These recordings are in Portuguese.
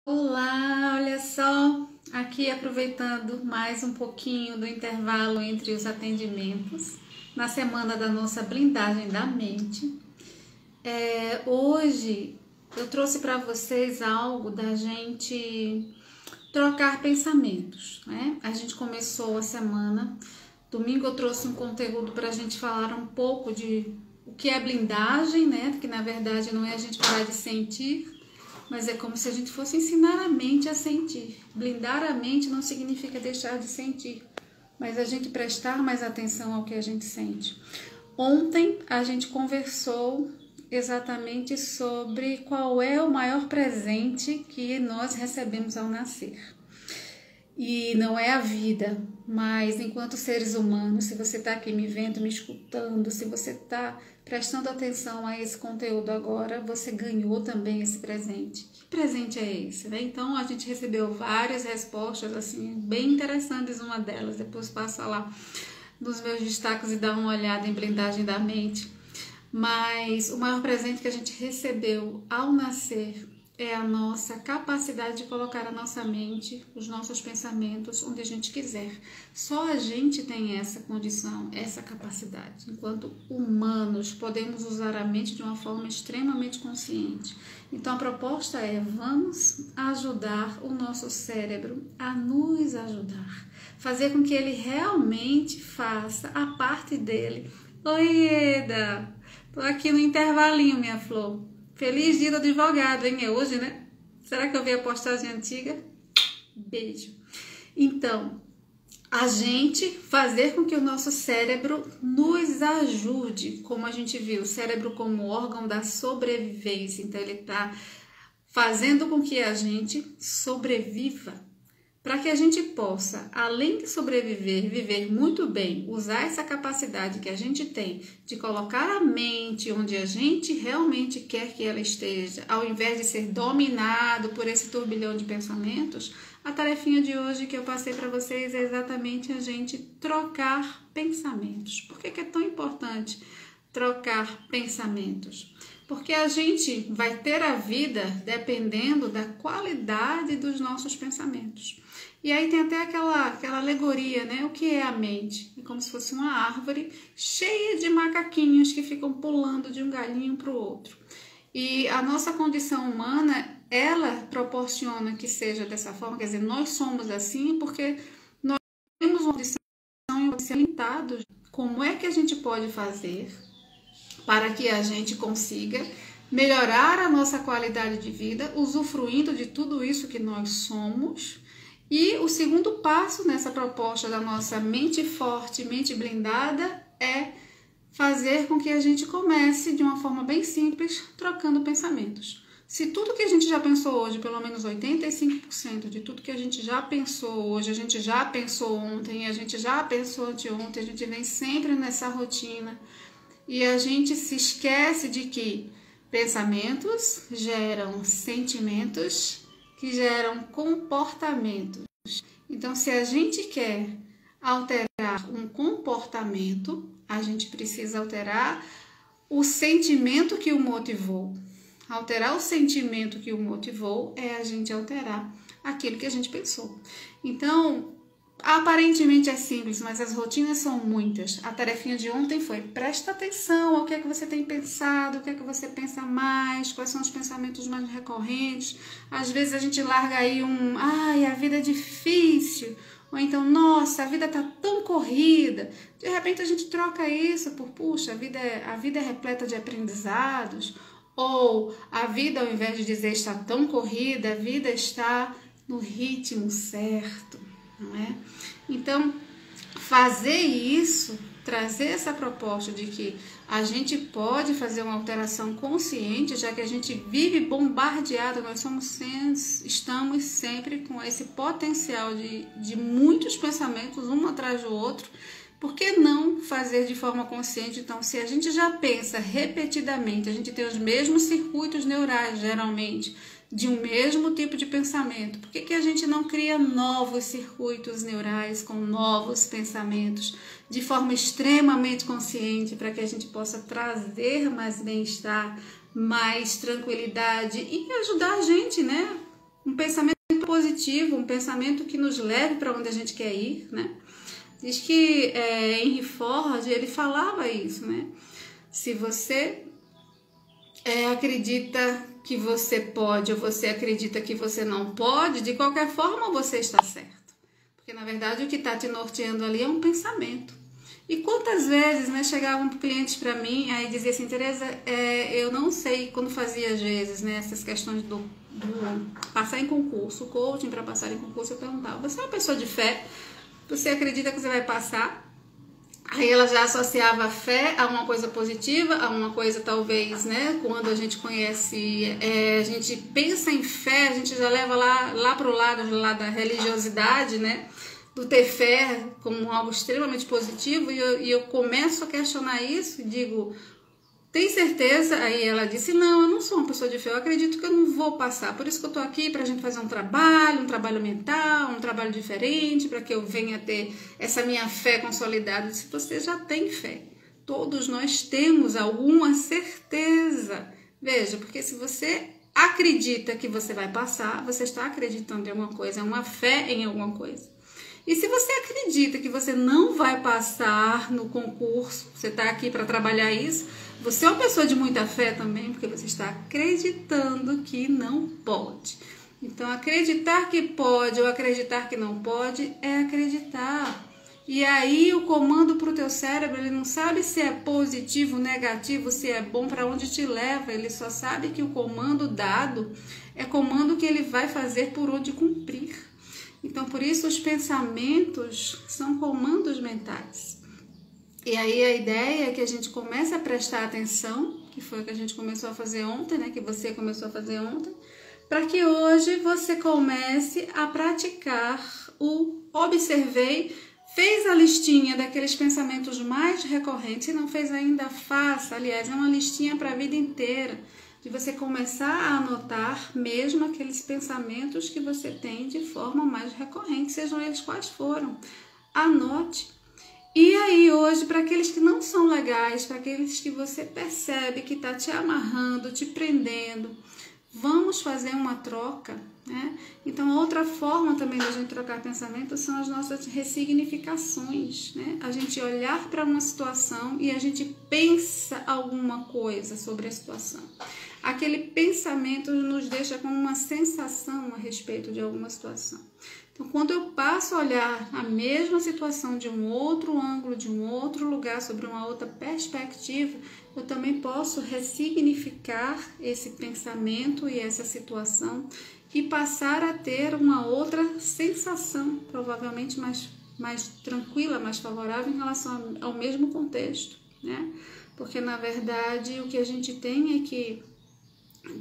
Olá, olha só, aqui aproveitando mais um pouquinho do intervalo entre os atendimentos, na semana da nossa blindagem da mente. Hoje eu trouxe para vocês algo da gente trocar pensamentos, né? A gente começou a semana, domingo eu trouxe um conteúdo para a gente falar um pouco de o que é blindagem, né? Que na verdade não é a gente parar de sentir, mas é como se a gente fosse ensinar a mente a sentir. Blindar a mente não significa deixar de sentir, mas a gente prestar mais atenção ao que a gente sente. Ontem a gente conversou exatamente sobre qual é o maior presente que nós recebemos ao nascer. E não é a vida, mas enquanto seres humanos, se você está aqui me vendo, me escutando, se você está prestando atenção a esse conteúdo agora, você ganhou também esse presente. Que presente é esse, né? Então a gente recebeu várias respostas assim bem interessantes, uma delas, depois passa lá nos meus destaques e dá uma olhada em blindagem da mente. Mas o maior presente que a gente recebeu ao nascer é a nossa capacidade de colocar a nossa mente, os nossos pensamentos onde a gente quiser. Só a gente tem essa condição, essa capacidade. Enquanto humanos, podemos usar a mente de uma forma extremamente consciente. Então a proposta é: vamos ajudar o nosso cérebro a nos ajudar. Fazer com que ele realmente faça a parte dele. Oi, Eda! Tô aqui no intervalinho, minha flor. Feliz dia do advogado, hein? É hoje, né? Será que eu vi a postagem antiga? Beijo. Então, a gente fazer com que o nosso cérebro nos ajude, como a gente viu, o cérebro como órgão da sobrevivência. Então, ele está fazendo com que a gente sobreviva. Para que a gente possa, além de sobreviver, viver muito bem, usar essa capacidade que a gente tem de colocar a mente onde a gente realmente quer que ela esteja, ao invés de ser dominado por esse turbilhão de pensamentos, a tarefinha de hoje que eu passei para vocês é exatamente a gente trocar pensamentos. Por que é tão importante trocar pensamentos? Porque a gente vai ter a vida dependendo da qualidade dos nossos pensamentos. E aí tem até aquela alegoria, né? O que é a mente? É como se fosse uma árvore cheia de macaquinhos que ficam pulando de um galhinho para o outro. E a nossa condição humana, ela proporciona que seja dessa forma, quer dizer, nós somos assim porque nós temos uma condição de ser limitados. Como é que a gente pode fazer para que a gente consiga melhorar a nossa qualidade de vida, usufruindo de tudo isso que nós somos? E o segundo passo nessa proposta da nossa mente forte, mente blindada, é fazer com que a gente comece de uma forma bem simples, trocando pensamentos. Se tudo que a gente já pensou hoje, pelo menos 85% de tudo que a gente já pensou hoje, a gente já pensou ontem, a gente já pensou anteontem, a gente vem sempre nessa rotina e a gente se esquece de que pensamentos geram sentimentos, que geram comportamentos. Então, se a gente quer alterar um comportamento, a gente precisa alterar o sentimento que o motivou. Alterar o sentimento que o motivou é a gente alterar aquilo que a gente pensou. Então, aparentemente é simples, mas as rotinas são muitas. A tarefinha de ontem foi: presta atenção ao que é que você tem pensado, o que é que você pensa mais, quais são os pensamentos mais recorrentes. Às vezes a gente larga aí ai, a vida é difícil, ou então, nossa, a vida tá tão corrida. De repente a gente troca isso por, puxa, a vida é repleta de aprendizados, ou a vida, ao invés de dizer está tão corrida, a vida está no ritmo certo. Não é? Então, fazer isso, trazer essa proposta de que a gente pode fazer uma alteração consciente, já que a gente vive bombardeado, nós estamos sempre com esse potencial de muitos pensamentos, um atrás do outro. Por que não fazer de forma consciente? Então, se a gente já pensa repetidamente, a gente tem os mesmos circuitos neurais, geralmente, de um mesmo tipo de pensamento, por que a gente não cria novos circuitos neurais com novos pensamentos de forma extremamente consciente para que a gente possa trazer mais bem-estar, mais tranquilidade e ajudar a gente, né, um pensamento positivo, um pensamento que nos leve para onde a gente quer ir, né? Diz que Henry Ford, ele falava isso, né? Se você acredita que você pode ou você acredita que você não pode, de qualquer forma você está certo. Porque, na verdade, o que está te norteando ali é um pensamento. E quantas vezes, né, chegavam clientes para mim, aí dizia assim, Tereza, eu não sei, quando fazia às vezes, né, essas questões do passar em concurso, coaching para passar em concurso, eu perguntava, você é uma pessoa de fé? Você acredita que você vai passar? Aí ela já associava a fé a uma coisa positiva, a uma coisa talvez, né, quando a gente conhece, a gente pensa em fé, a gente já leva lá para o lado lá da religiosidade, né, do ter fé como algo extremamente positivo, e eu começo a questionar isso e digo, tem certeza? Aí ela disse, não, eu não sou uma pessoa de fé, eu acredito que eu não vou passar, por isso que eu tô aqui, pra gente fazer um trabalho mental, um trabalho diferente, para que eu venha ter essa minha fé consolidada. Se você já tem fé, todos nós temos alguma certeza. Veja, porque se você acredita que você vai passar, você está acreditando em alguma coisa, é uma fé em alguma coisa. E se você acredita que você não vai passar no concurso, você está aqui para trabalhar isso, você é uma pessoa de muita fé também, porque você está acreditando que não pode. Então, acreditar que pode ou acreditar que não pode é acreditar. E aí o comando para o teu cérebro, ele não sabe se é positivo, negativo, se é bom, para onde te leva. Ele só sabe que o comando dado é comando que ele vai fazer por onde cumprir. Então, por isso, os pensamentos são comandos mentais. E aí a ideia é que a gente comece a prestar atenção, que foi o que a gente começou a fazer ontem, né? Que você começou a fazer ontem, para que hoje você comece a praticar o observei, fez a listinha daqueles pensamentos mais recorrentes, se não fez ainda, faça. Aliás, é uma listinha para a vida inteira, de você começar a anotar mesmo aqueles pensamentos que você tem de forma mais recorrente, sejam eles quais foram. Anote. E aí hoje, para aqueles que não são legais, para aqueles que você percebe que está te amarrando, te prendendo, vamos fazer uma troca, né? Então, outra forma também da gente trocar pensamento são as nossas ressignificações, né? A gente olhar para uma situação e a gente pensa alguma coisa sobre a situação. Aquele pensamento nos deixa com uma sensação a respeito de alguma situação. Então, quando eu passo a olhar a mesma situação de um outro ângulo, de um outro lugar, sobre uma outra perspectiva, eu também posso ressignificar esse pensamento e essa situação e passar a ter uma outra sensação, provavelmente mais tranquila, mais favorável em relação ao mesmo contexto, né? Porque, na verdade, o que a gente tem é que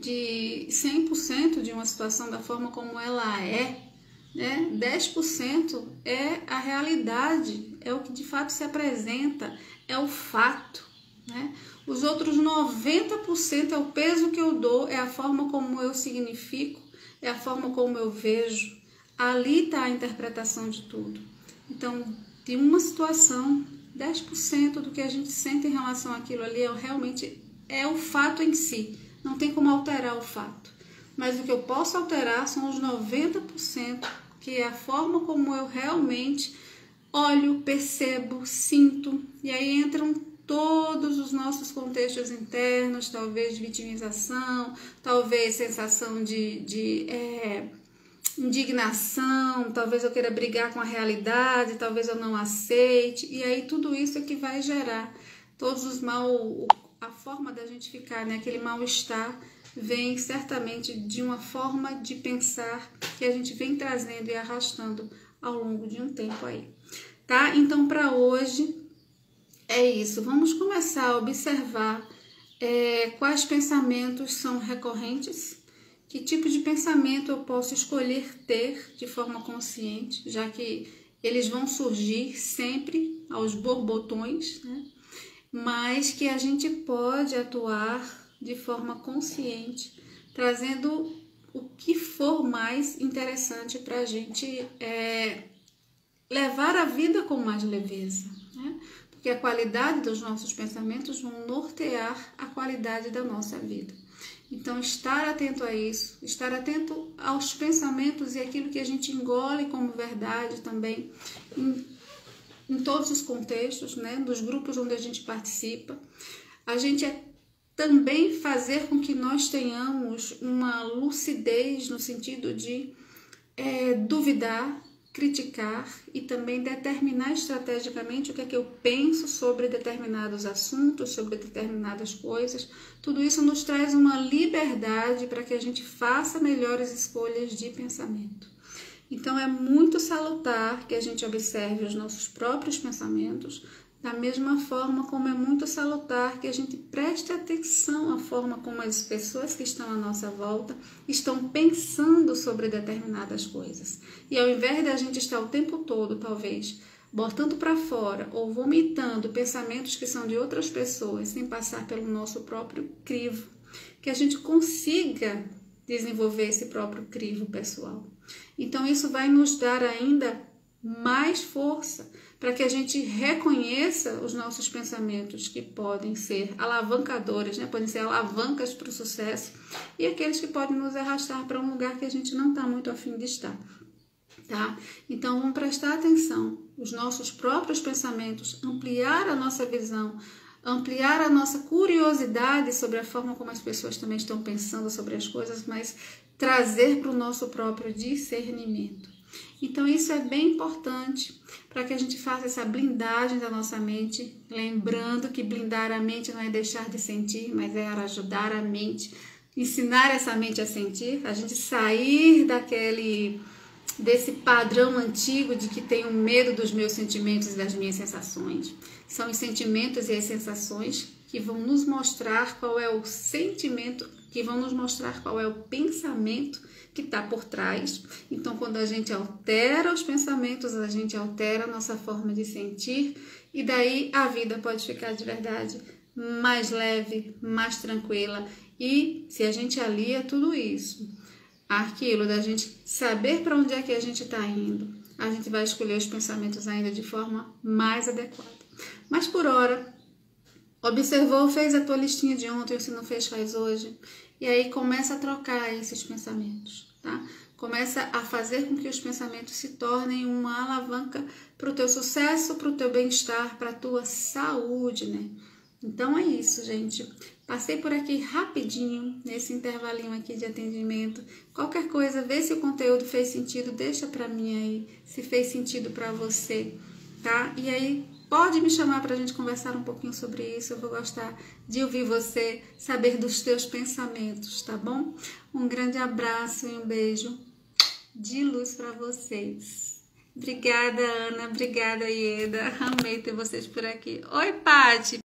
de 100% de uma situação da forma como ela é, né, 10% é a realidade, é o que de fato se apresenta, é o fato, né? Os outros 90% é o peso que eu dou, é a forma como eu significo, é a forma como eu vejo. Ali está a interpretação de tudo. Então, de uma situação, 10% do que a gente sente em relação àquilo ali realmente é o fato em si. Não tem como alterar o fato. Mas o que eu posso alterar são os 90%, que é a forma como eu realmente olho, percebo, sinto. E aí entram todos os nossos contextos internos, talvez de vitimização, talvez sensação de indignação, talvez eu queira brigar com a realidade, talvez eu não aceite. E aí tudo isso é que vai gerar todos os a forma da gente ficar, né? Aquele mal-estar vem certamente de uma forma de pensar que a gente vem trazendo e arrastando ao longo de um tempo aí, tá? Então, para hoje é isso. Vamos começar a observar quais pensamentos são recorrentes, que tipo de pensamento eu posso escolher ter de forma consciente, já que eles vão surgir sempre aos borbotões, né? Mas que a gente pode atuar de forma consciente, trazendo o que for mais interessante para a gente levar a vida com mais leveza, né? Porque a qualidade dos nossos pensamentos vão nortear a qualidade da nossa vida. Então, estar atento a isso, estar atento aos pensamentos e aquilo que a gente engole como verdade também, em todos os contextos, né, dos grupos onde a gente participa. A gente também fazer com que nós tenhamos uma lucidez no sentido de duvidar, criticar e também determinar estrategicamente o que é que eu penso sobre determinados assuntos, sobre determinadas coisas. Tudo isso nos traz uma liberdade para que a gente faça melhores escolhas de pensamento. Então é muito salutar que a gente observe os nossos próprios pensamentos, da mesma forma como é muito salutar que a gente preste atenção à forma como as pessoas que estão à nossa volta estão pensando sobre determinadas coisas. E ao invés de a gente estar o tempo todo, talvez, botando para fora ou vomitando pensamentos que são de outras pessoas sem passar pelo nosso próprio crivo, que a gente consiga desenvolver esse próprio crivo pessoal. Então isso vai nos dar ainda mais força para que a gente reconheça os nossos pensamentos que podem ser alavancadores, né? Podem ser alavancas para o sucesso e aqueles que podem nos arrastar para um lugar que a gente não está muito afim de estar, tá? Então vamos prestar atenção, os nossos próprios pensamentos, ampliar a nossa visão, ampliar a nossa curiosidade sobre a forma como as pessoas também estão pensando sobre as coisas, mas trazer para o nosso próprio discernimento. Então isso é bem importante para que a gente faça essa blindagem da nossa mente, lembrando que blindar a mente não é deixar de sentir, mas é ajudar a mente, ensinar essa mente a sentir, a gente sair desse padrão antigo de que tenho medo dos meus sentimentos e das minhas sensações. São os sentimentos e as sensações que vão nos mostrar qual é o sentimento, que vão nos mostrar qual é o pensamento que está por trás. Então, quando a gente altera os pensamentos, a gente altera a nossa forma de sentir e daí a vida pode ficar de verdade mais leve, mais tranquila. E se a gente alia tudo isso, aquilo da gente saber para onde é que a gente está indo, a gente vai escolher os pensamentos ainda de forma mais adequada. Mas por hora, observou, fez a tua listinha de ontem, se não fez, faz hoje. E aí começa a trocar esses pensamentos, tá? Começa a fazer com que os pensamentos se tornem uma alavanca para o teu sucesso, para o teu bem-estar, para a tua saúde, né? Então é isso, gente. Passei por aqui rapidinho, nesse intervalinho aqui de atendimento. Qualquer coisa, vê se o conteúdo fez sentido, deixa para mim aí, se fez sentido para você, tá? E aí, pode me chamar para a gente conversar um pouquinho sobre isso. Eu vou gostar de ouvir você, saber dos teus pensamentos, tá bom? Um grande abraço e um beijo de luz para vocês. Obrigada, Ana. Obrigada, Ieda. Amei ter vocês por aqui. Oi, Paty.